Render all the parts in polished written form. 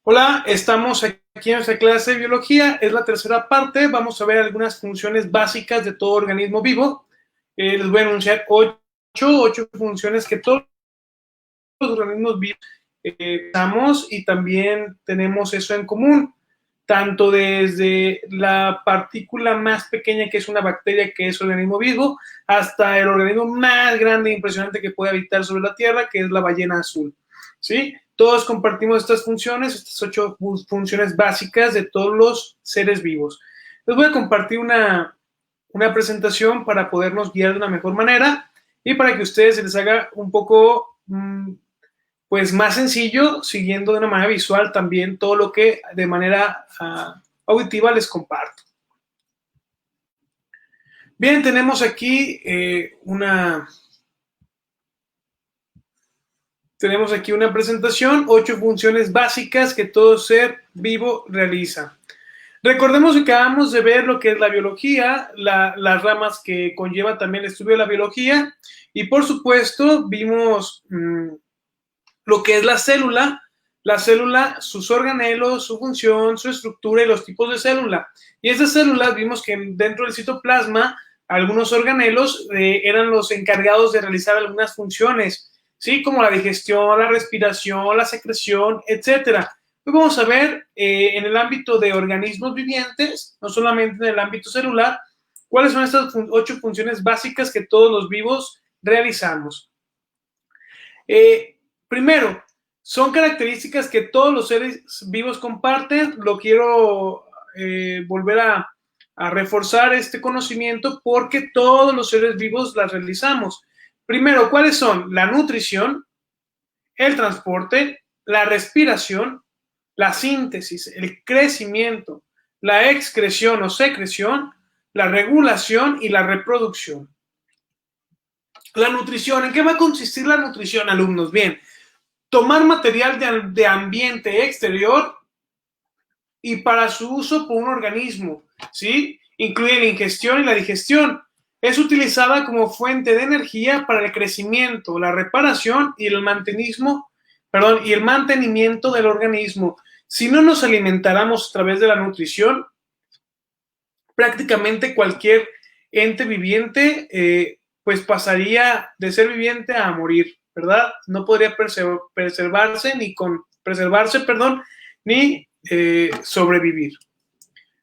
Hola, estamos aquí en nuestra clase de biología, es la tercera parte, vamos a ver algunas funciones básicas de todo organismo vivo. Les voy a anunciar ocho funciones que todos los organismos vivos usamos y también tenemos eso en común, tanto desde la partícula más pequeña que es una bacteria que es un organismo vivo, hasta el organismo más grande e impresionante que puede habitar sobre la Tierra, que es la ballena azul. ¿Sí? Todos compartimos estas funciones, estas 8 funciones básicas de todos los seres vivos. Les voy a compartir una presentación para podernos guiar de una mejor manera y para que a ustedes se les haga un poco pues más sencillo, siguiendo de una manera visual también todo lo que de manera auditiva les comparto. Bien, tenemos aquí tenemos aquí una presentación, 8 funciones básicas que todo ser vivo realiza. Recordemos que acabamos de ver lo que es la biología, las ramas que conlleva también el estudio de la biología, y por supuesto vimos lo que es la célula, sus organelos, su función, su estructura y los tipos de célula. Y esas células vimos que dentro del citoplasma algunos organelos eran los encargados de realizar algunas funciones, ¿sí? Como la digestión, la respiración, la secreción, etcétera. Hoy vamos a ver en el ámbito de organismos vivientes, no solamente en el ámbito celular, cuáles son estas 8 funciones básicas que todos los vivos realizamos. Primero, son características que todos los seres vivos comparten. Lo quiero volver a reforzar este conocimiento porque todos los seres vivos las realizamos. Primero, ¿cuáles son? La nutrición, el transporte, la respiración, la síntesis, el crecimiento, la excreción o secreción, la regulación y la reproducción. La nutrición, ¿en qué va a consistir la nutrición, alumnos? Bien, tomar material de ambiente exterior y para su uso por un organismo, ¿sí? Incluye la ingestión y la digestión. Es utilizada como fuente de energía para el crecimiento, la reparación y el mantenimiento del organismo. Si no nos alimentáramos a través de la nutrición, prácticamente cualquier ente viviente pues pasaría de ser viviente a morir, ¿verdad? No podría preservarse ni sobrevivir.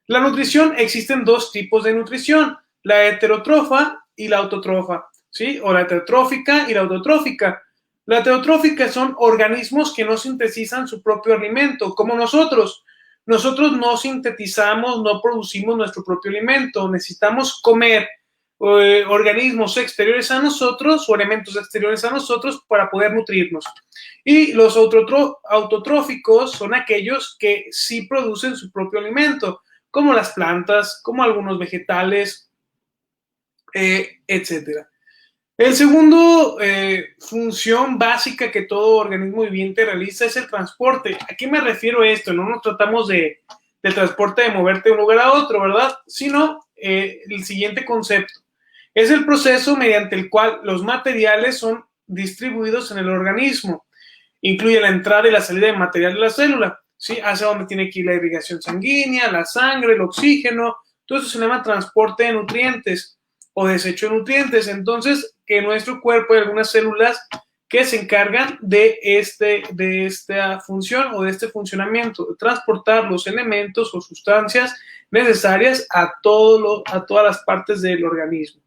La nutrición, existen dos tipos de nutrición, la heterotrofa y la autotrofa, ¿sí? O la heterotrófica y la autotrófica. La heterotrófica son organismos que no sintetizan su propio alimento, como nosotros. Nosotros no sintetizamos, no producimos nuestro propio alimento, necesitamos comer organismos exteriores a nosotros o elementos exteriores a nosotros para poder nutrirnos. Y los autotróficos son aquellos que sí producen su propio alimento, como las plantas, como algunos vegetales, etcétera. El segundo función básica que todo organismo viviente realiza es el transporte. ¿A qué me refiero a esto? No nos tratamos de transporte de moverte de un lugar a otro, ¿verdad? Sino el siguiente concepto. Es el proceso mediante el cual los materiales son distribuidos en el organismo. Incluye la entrada y la salida de material de la célula, ¿sí? Hacia donde tiene que ir la irrigación sanguínea, la sangre, el oxígeno. Todo eso se llama transporte de nutrientes o desecho de nutrientes. Entonces, que en nuestro cuerpo hay algunas células que se encargan de esta función o de este funcionamiento, de transportar los elementos o sustancias necesarias a todas las partes del organismo.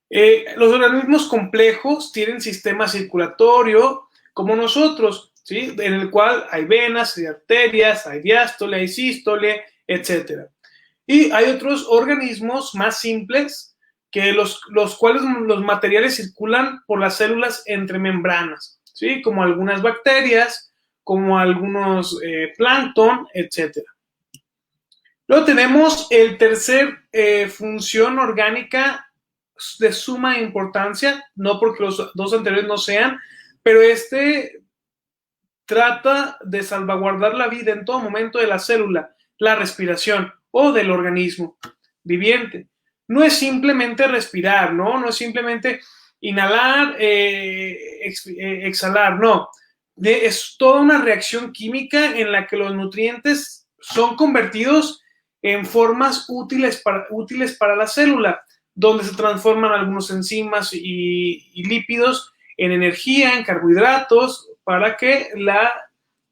Los organismos complejos tienen sistema circulatorio como nosotros, ¿sí? En el cual hay venas, hay arterias, hay diástole, hay sístole, etc. Y hay otros organismos más simples que los cuales los materiales circulan por las células entre membranas, ¿sí? Como algunas bacterias, como algunos plancton, etc. Luego tenemos el tercer función orgánica de suma importancia, no porque los dos anteriores no sean, pero este trata de salvaguardar la vida en todo momento de la célula, la respiración o del organismo viviente. No es simplemente respirar, ¿no? No es simplemente inhalar, exhalar, no. es toda una reacción química en la que los nutrientes son convertidos en formas útiles para la célula, donde se transforman algunos enzimas y lípidos en energía, en carbohidratos, para que la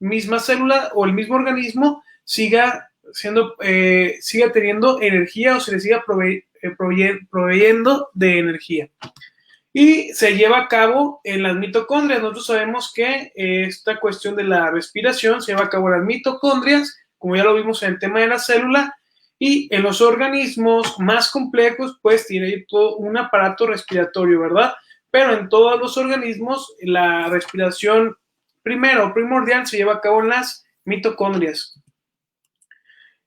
misma célula o el mismo organismo siga teniendo energía o se le siga proveyendo de energía. Y se lleva a cabo en las mitocondrias. Nosotros sabemos que esta cuestión de la respiración se lleva a cabo en las mitocondrias, como ya lo vimos en el tema de la célula, y en los organismos más complejos, pues tiene todo un aparato respiratorio, ¿verdad? Pero en todos los organismos, la respiración primordial se lleva a cabo en las mitocondrias.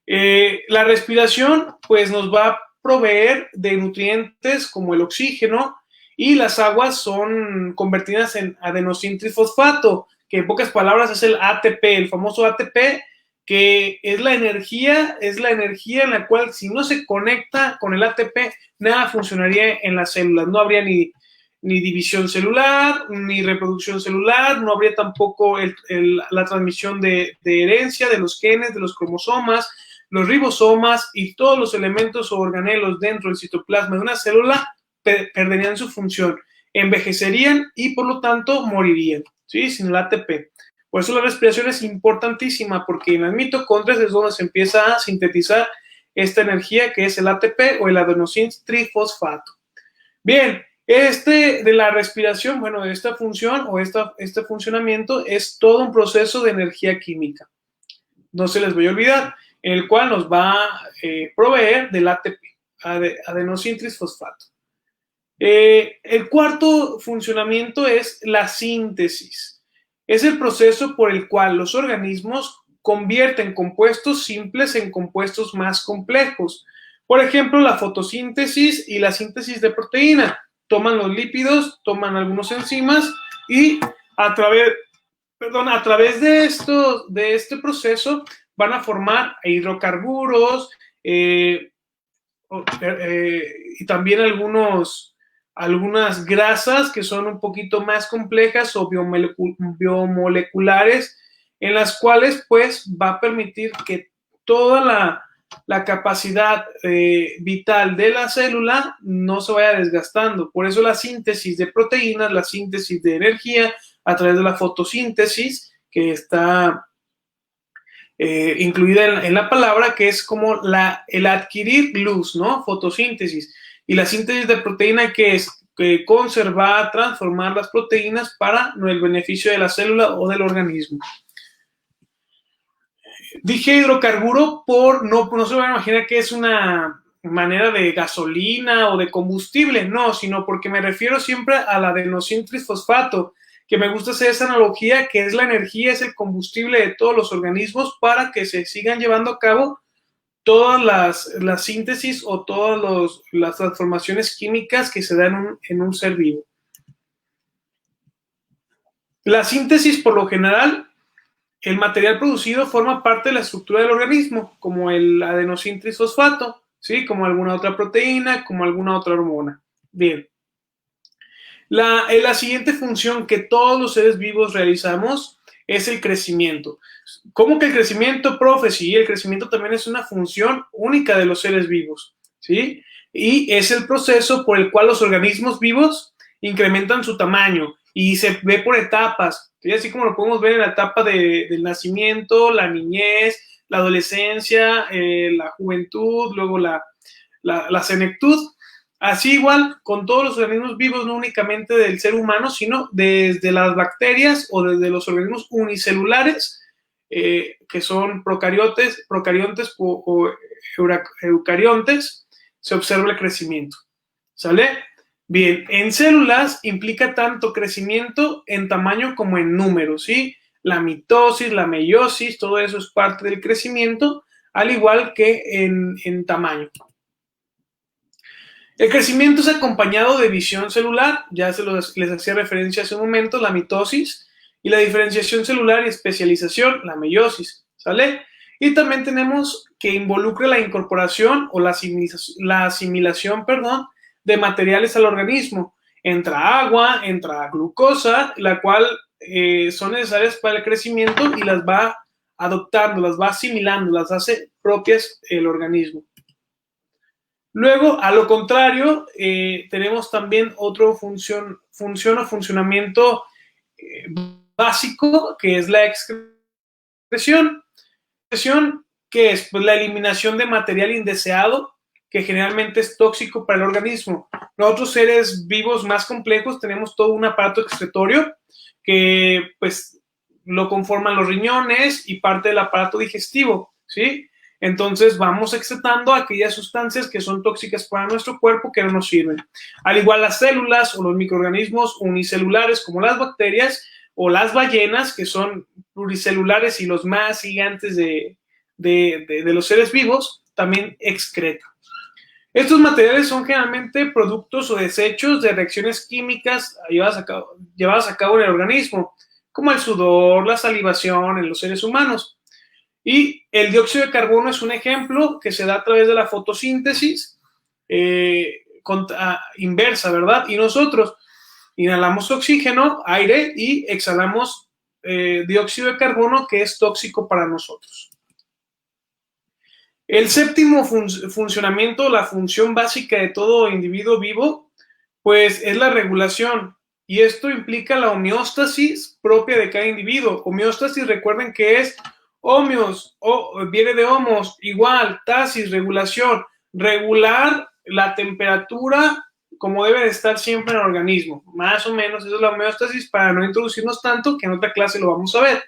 La respiración, pues nos va a proveer de nutrientes como el oxígeno, y las aguas son convertidas en adenosíntrifosfato, que en pocas palabras es el ATP, el famoso ATP, que es la energía en la cual si no se conecta con el ATP, nada funcionaría en las células, no habría ni división celular, ni reproducción celular, no habría tampoco la transmisión de herencia de los genes, de los cromosomas, los ribosomas y todos los elementos o organelos dentro del citoplasma de una célula perderían su función, envejecerían y por lo tanto morirían, ¿sí? Sin el ATP. Por eso la respiración es importantísima, porque en las mitocondrias es donde se empieza a sintetizar esta energía que es el ATP o el adenosíntrifosfato. Bien, de la respiración, bueno, de esta función o este funcionamiento es todo un proceso de energía química. No se les voy a olvidar, en el cual nos va a proveer del ATP, adenosíntrifosfato. El cuarto funcionamiento es la síntesis. Es el proceso por el cual los organismos convierten compuestos simples en compuestos más complejos. Por ejemplo, la fotosíntesis y la síntesis de proteína. Toman los lípidos, toman algunas enzimas y a través de este proceso van a formar hidrocarburos y también algunas grasas que son un poquito más complejas o biomoleculares, en las cuales pues va a permitir que toda la capacidad vital de la célula no se vaya desgastando. Por eso la síntesis de proteínas, la síntesis de energía a través de la fotosíntesis, que está incluida en la palabra, que es como el adquirir luz, ¿no? Fotosíntesis. Y la síntesis de proteína, que es conservar, transformar las proteínas para el beneficio de la célula o del organismo. Dije hidrocarburo no se van a imaginar que es una manera de gasolina o de combustible, no, sino porque me refiero siempre al adenosíntrifosfato, que me gusta hacer esa analogía, que es la energía, es el combustible de todos los organismos para que se sigan llevando a cabo todas las síntesis o todas las transformaciones químicas que se dan en un ser vivo. La síntesis, por lo general, el material producido forma parte de la estructura del organismo, como el adenosíntrifosfato, ¿sí? Como alguna otra proteína, como alguna otra hormona. Bien. La siguiente función que todos los seres vivos realizamos es el crecimiento. ¿Cómo que el crecimiento, profe? Sí, el crecimiento también es una función única de los seres vivos, ¿sí? Y es el proceso por el cual los organismos vivos incrementan su tamaño y se ve por etapas, ¿sí? Así como lo podemos ver en la etapa del nacimiento, la niñez, la adolescencia, la juventud, luego la senectud. Así igual con todos los organismos vivos, no únicamente del ser humano, sino desde las bacterias o desde los organismos unicelulares, que son procariontes o eucariontes, se observa el crecimiento. ¿Sale? Bien, en células implica tanto crecimiento en tamaño como en número, ¿sí? La mitosis, la meiosis, todo eso es parte del crecimiento, al igual que en tamaño. El crecimiento es acompañado de división celular, ya les hacía referencia hace un momento, la mitosis, y la diferenciación celular y especialización, la meiosis, ¿sale? Y también tenemos que involucra la incorporación o la asimilación, de materiales al organismo. Entra agua, entra glucosa, la cual son necesarias para el crecimiento y las va adoptando, las va asimilando, las hace propias el organismo. Luego, a lo contrario, tenemos también otro funcionamiento básico, que es la excreción. ¿Excreción qué es? Pues la eliminación de material indeseado, que generalmente es tóxico para el organismo. Nosotros, seres vivos más complejos, tenemos todo un aparato excretorio que pues lo conforman los riñones y parte del aparato digestivo, ¿sí? Entonces vamos excretando aquellas sustancias que son tóxicas para nuestro cuerpo, que no nos sirven. Al igual las células o los microorganismos unicelulares como las bacterias o las ballenas, que son pluricelulares y los más gigantes de los seres vivos, también excretan. Estos materiales son generalmente productos o desechos de reacciones químicas llevadas a cabo en el organismo, como el sudor, la salivación en los seres humanos. Y el dióxido de carbono es un ejemplo que se da a través de la fotosíntesis inversa, ¿verdad? Y nosotros inhalamos oxígeno, aire, y exhalamos dióxido de carbono, que es tóxico para nosotros. El séptimo funcionamiento, la función básica de todo individuo vivo, pues es la regulación. Y esto implica la homeostasis propia de cada individuo. Homeostasis, recuerden que es homeos, viene de homos, igual, tasis, regulación. Regular la temperatura como debe de estar siempre en el organismo. Más o menos, esa es la homeostasis, para no introducirnos tanto, que en otra clase lo vamos a ver.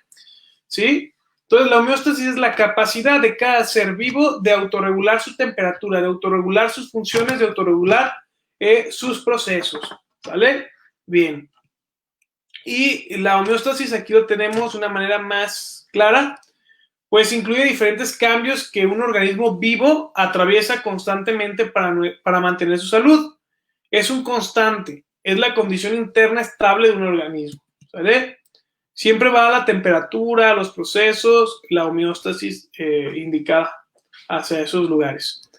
¿Sí? Entonces, la homeostasis es la capacidad de cada ser vivo de autorregular su temperatura, de autorregular sus funciones, de autorregular sus procesos. ¿Vale? Bien. Y la homeostasis aquí lo tenemos de una manera más clara, pues incluye diferentes cambios que un organismo vivo atraviesa constantemente para mantener su salud. Es un constante, es la condición interna estable de un organismo. ¿Vale? Siempre va a la temperatura, a los procesos, la homeostasis indicada hacia esos lugares.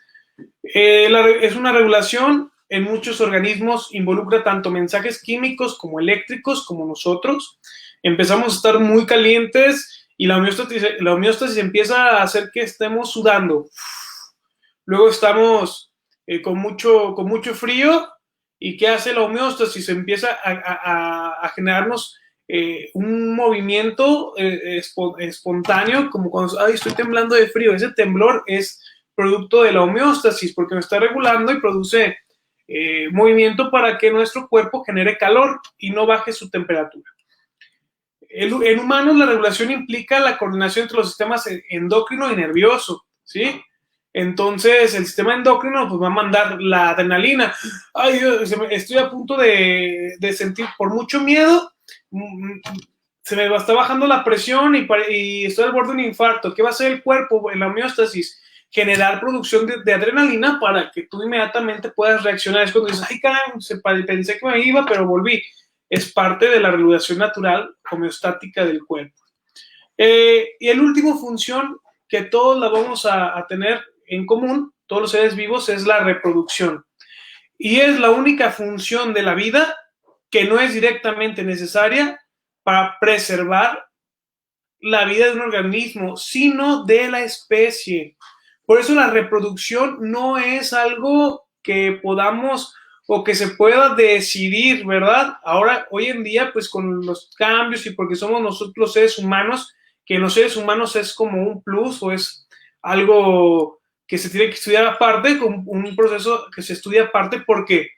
Es una regulación, en muchos organismos involucra tanto mensajes químicos como eléctricos, como nosotros. Empezamos a estar muy calientes y la homeostasis empieza a hacer que estemos sudando. Luego estamos con mucho frío, y ¿qué hace la homeostasis? Empieza a generarnos un movimiento espontáneo, como cuando estoy temblando de frío. Ese temblor es producto de la homeostasis, porque nos está regulando y produce movimiento para que nuestro cuerpo genere calor y no baje su temperatura. En humanos, la regulación implica la coordinación entre los sistemas endocrino y nervioso, ¿sí? Entonces, el sistema endocrino pues va a mandar la adrenalina. Ay, estoy a punto de sentir por mucho miedo, se me está bajando la presión y estoy al borde de un infarto. ¿Qué va a hacer el cuerpo en la homeostasis? Generar producción de adrenalina para que tú inmediatamente puedas reaccionar. Es cuando dices, ay, caray, pensé que me iba, pero volví. Es parte de la regulación natural homeostática del cuerpo. Y el último función que todos la vamos a tener en común, todos los seres vivos, es la reproducción. Y es la única función de la vida que no es directamente necesaria para preservar la vida de un organismo, sino de la especie. Por eso la reproducción no es algo que podamos o que se pueda decidir, ¿verdad? Ahora, hoy en día, pues con los cambios y porque somos nosotros los seres humanos, que en los seres humanos es como un plus o es algo que se tiene que estudiar aparte, con un proceso que se estudia aparte, porque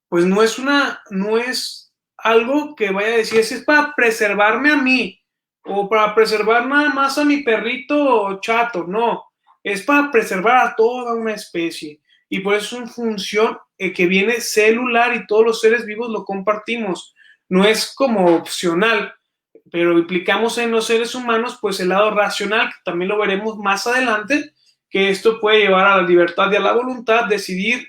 pues no es algo que vaya a decir, es para preservarme a mí o para preservar nada más a mi perrito chato, no, es para preservar a toda una especie, y por eso es una función que viene celular y todos los seres vivos lo compartimos, no es como opcional, pero implicamos en los seres humanos pues el lado racional, que también lo veremos más adelante, que esto puede llevar a la libertad y a la voluntad, decidir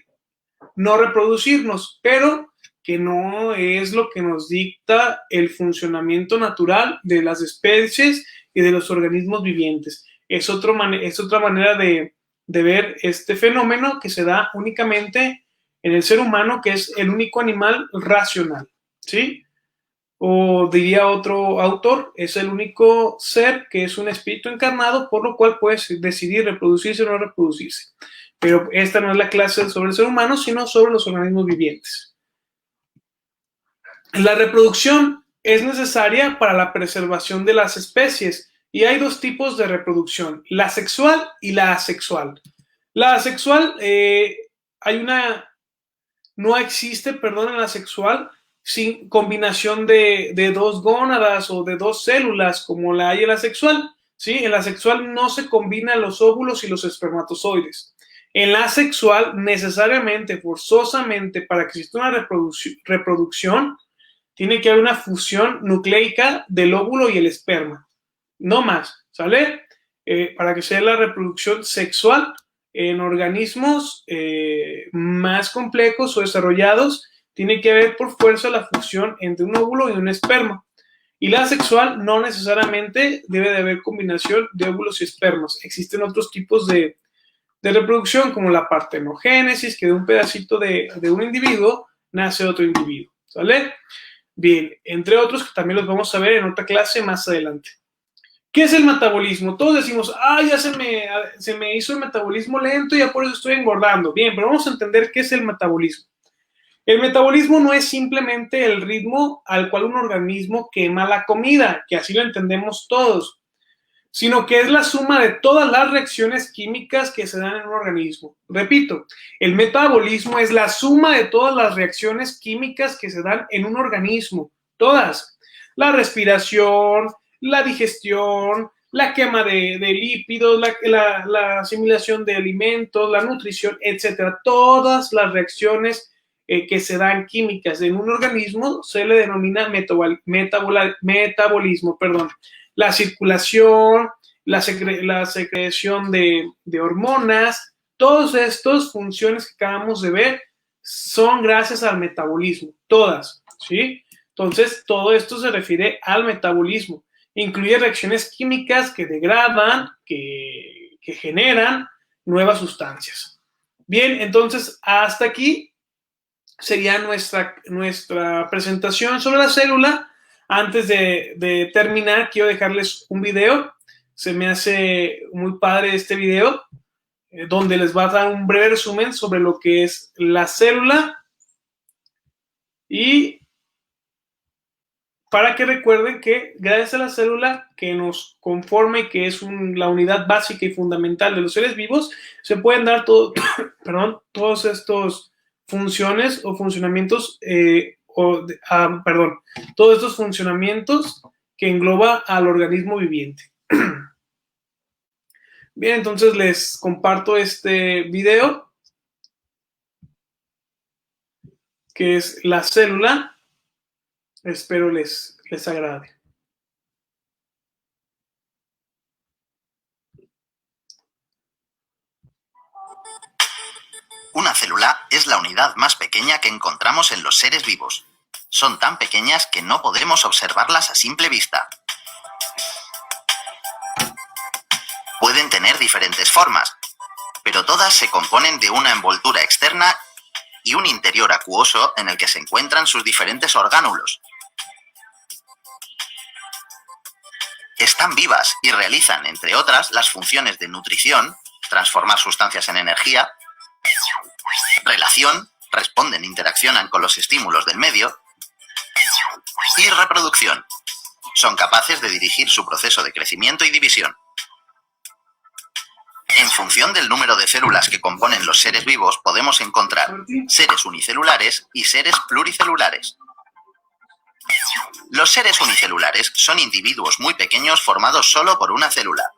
no reproducirnos, pero que no es lo que nos dicta el funcionamiento natural de las especies y de los organismos vivientes. Es otra manera de ver este fenómeno que se da únicamente en el ser humano, que es el único animal racional, ¿sí? O diría otro autor, es el único ser que es un espíritu encarnado, por lo cual puede decidir reproducirse o no reproducirse. Pero esta no es la clase sobre el ser humano, sino sobre los organismos vivientes. La reproducción es necesaria para la preservación de las especies y hay dos tipos de reproducción, la sexual y la asexual. La asexual, no existe, perdón, en la sexual sin combinación de dos gónadas o de dos células como la hay en la sexual. ¿Sí? En la sexual no se combinan los óvulos y los espermatozoides. En la sexual, necesariamente, forzosamente, para que exista una reproducción, tiene que haber una fusión nucleica del óvulo y el esperma. No más, ¿sale? Para que sea la reproducción sexual en organismos más complejos o desarrollados, tiene que haber por fuerza la fusión entre un óvulo y un esperma. Y la sexual no necesariamente debe de haber combinación de óvulos y espermas. Existen otros tipos de reproducción, como la partenogénesis, que de un pedacito de un individuo nace otro individuo, ¿sale? Bien, entre otros que también los vamos a ver en otra clase más adelante. ¿Qué es el metabolismo? Todos decimos, ya se me hizo el metabolismo lento y ya por eso estoy engordando. Bien, pero vamos a entender qué es el metabolismo. El metabolismo no es simplemente el ritmo al cual un organismo quema la comida, que así lo entendemos todos, sino que es la suma de todas las reacciones químicas que se dan en un organismo. Repito, el metabolismo es la suma de todas las reacciones químicas que se dan en un organismo, todas. La respiración, la digestión, la quema de lípidos, la asimilación de alimentos, la nutrición, etcétera. Todas las reacciones que se dan químicas en un organismo se le denomina metabolismo, perdón. La circulación, la secreción de hormonas, todas estas funciones que acabamos de ver son gracias al metabolismo, todas, ¿sí? Entonces, todo esto se refiere al metabolismo. Incluye reacciones químicas que degradan, que generan nuevas sustancias. Bien, entonces, hasta aquí sería nuestra presentación sobre la célula. Antes de terminar, quiero dejarles un video. Se me hace muy padre este video, donde les va a dar un breve resumen sobre lo que es la célula y para que recuerden que gracias a la célula que nos conforma y que es la unidad básica y fundamental de los seres vivos, se pueden dar todos estos funciones o funcionamientos, todos estos funcionamientos que engloba al organismo viviente. Bien, entonces les comparto este video, que es la célula. Espero les agrade. Una célula es la unidad más pequeña que encontramos en los seres vivos. Son tan pequeñas que no podemos observarlas a simple vista. Pueden tener diferentes formas, pero todas se componen de una envoltura externa y un interior acuoso en el que se encuentran sus diferentes orgánulos. Están vivas y realizan, entre otras, las funciones de nutrición, transformar sustancias en energía, relación, responden e interaccionan con los estímulos del medio, y reproducción. Son capaces de dirigir su proceso de crecimiento y división. En función del número de células que componen los seres vivos, podemos encontrar seres unicelulares y seres pluricelulares. Los seres unicelulares son individuos muy pequeños formados solo por una célula.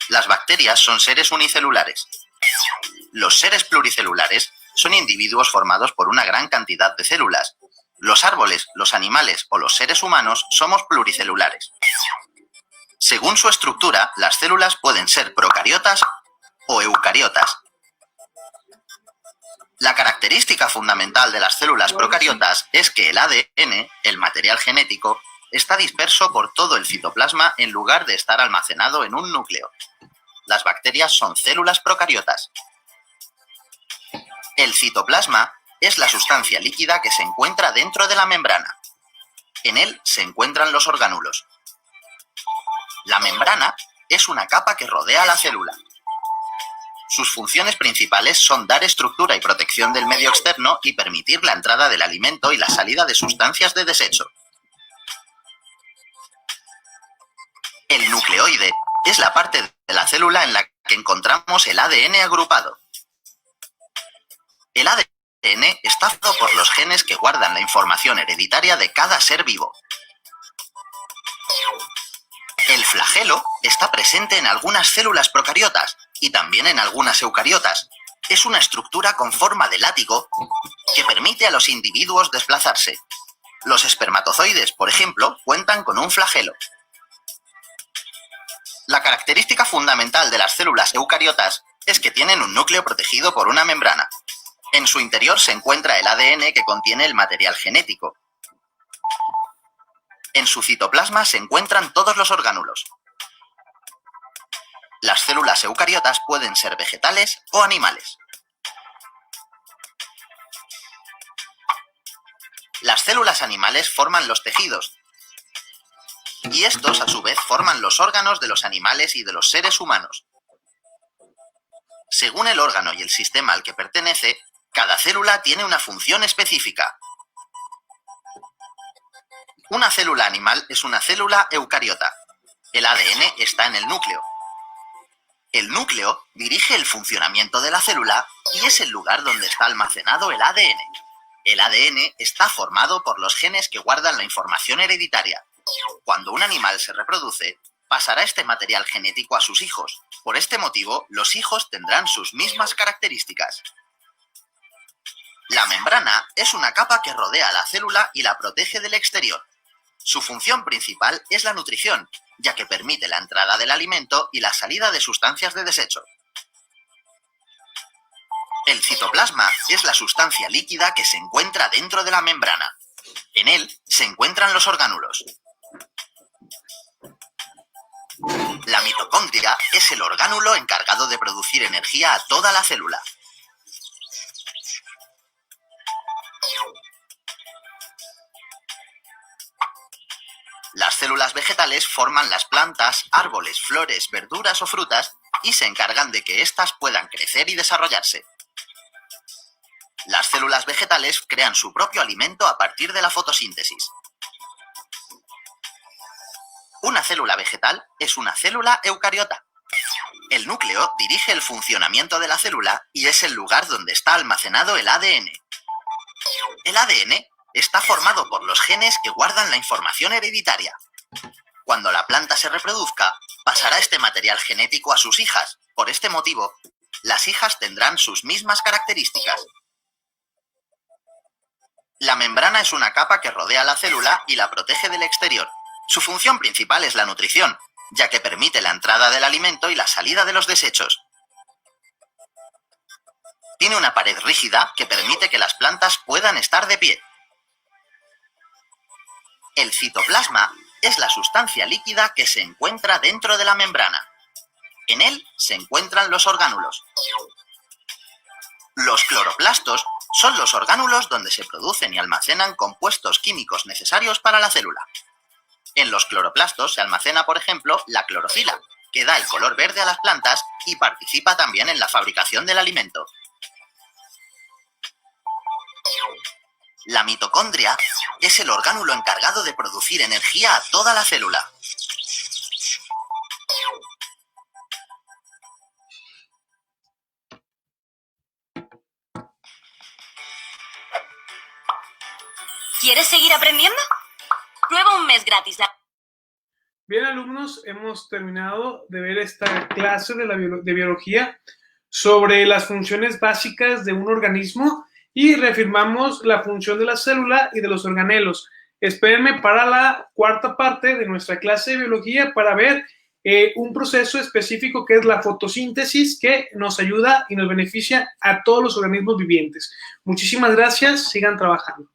Las bacterias son seres unicelulares. Los seres pluricelulares son individuos formados por una gran cantidad de células. Los árboles, los animales o los seres humanos somos pluricelulares. Según su estructura, las células pueden ser procariotas o eucariotas. La característica fundamental de las células procariotas es que el ADN, el material genético, está disperso por todo el citoplasma en lugar de estar almacenado en un núcleo. Las bacterias son células procariotas. El citoplasma es la sustancia líquida que se encuentra dentro de la membrana. En él se encuentran los orgánulos. La membrana es una capa que rodea la célula. Sus funciones principales son dar estructura y protección del medio externo y permitir la entrada del alimento y la salida de sustancias de desecho. El nucleoide es la parte de la célula en la que encontramos el ADN agrupado. El ADN está formado por los genes que guardan la información hereditaria de cada ser vivo. El flagelo está presente en algunas células procariotas y también en algunas eucariotas. Es una estructura con forma de látigo que permite a los individuos desplazarse. Los espermatozoides, por ejemplo, cuentan con un flagelo. La característica fundamental de las células eucariotas es que tienen un núcleo protegido por una membrana. En su interior se encuentra el ADN que contiene el material genético. En su citoplasma se encuentran todos los orgánulos. Las células eucariotas pueden ser vegetales o animales. Las células animales forman los tejidos, y estos, a su vez, forman los órganos de los animales y de los seres humanos. Según el órgano y el sistema al que pertenece, cada célula tiene una función específica. Una célula animal es una célula eucariota. El ADN está en el núcleo. El núcleo dirige el funcionamiento de la célula y es el lugar donde está almacenado el ADN. El ADN está formado por los genes que guardan la información hereditaria. Cuando un animal se reproduce, pasará este material genético a sus hijos. Por este motivo, los hijos tendrán sus mismas características. La membrana es una capa que rodea a la célula y la protege del exterior. Su función principal es la nutrición, ya que permite la entrada del alimento y la salida de sustancias de desecho. El citoplasma es la sustancia líquida que se encuentra dentro de la membrana. En él se encuentran los orgánulos. La mitocondria es el orgánulo encargado de producir energía a toda la célula. Las células vegetales forman las plantas, árboles, flores, verduras o frutas y se encargan de que éstas puedan crecer y desarrollarse. Las células vegetales crean su propio alimento a partir de la fotosíntesis. Una célula vegetal es una célula eucariota. El núcleo dirige el funcionamiento de la célula y es el lugar donde está almacenado el ADN. El ADN está formado por los genes que guardan la información hereditaria. Cuando la planta se reproduzca, pasará este material genético a sus hijas. Por este motivo, las hijas tendrán sus mismas características. La membrana es una capa que rodea la célula y la protege del exterior. Su función principal es la nutrición, ya que permite la entrada del alimento y la salida de los desechos. Tiene una pared rígida que permite que las plantas puedan estar de pie. El citoplasma es la sustancia líquida que se encuentra dentro de la membrana. En él se encuentran los orgánulos. Los cloroplastos son los orgánulos donde se producen y almacenan compuestos químicos necesarios para la célula. En los cloroplastos se almacena, por ejemplo, la clorofila, que da el color verde a las plantas y participa también en la fabricación del alimento. La mitocondria es el orgánulo encargado de producir energía a toda la célula. ¿Quieres seguir aprendiendo? Prueba un mes gratis. Bien, alumnos, hemos terminado de ver esta clase de biología sobre las funciones básicas de un organismo y reafirmamos la función de la célula y de los organelos. Espérenme para la cuarta parte de nuestra clase de biología para ver un proceso específico que es la fotosíntesis, que nos ayuda y nos beneficia a todos los organismos vivientes. Muchísimas gracias, sigan trabajando.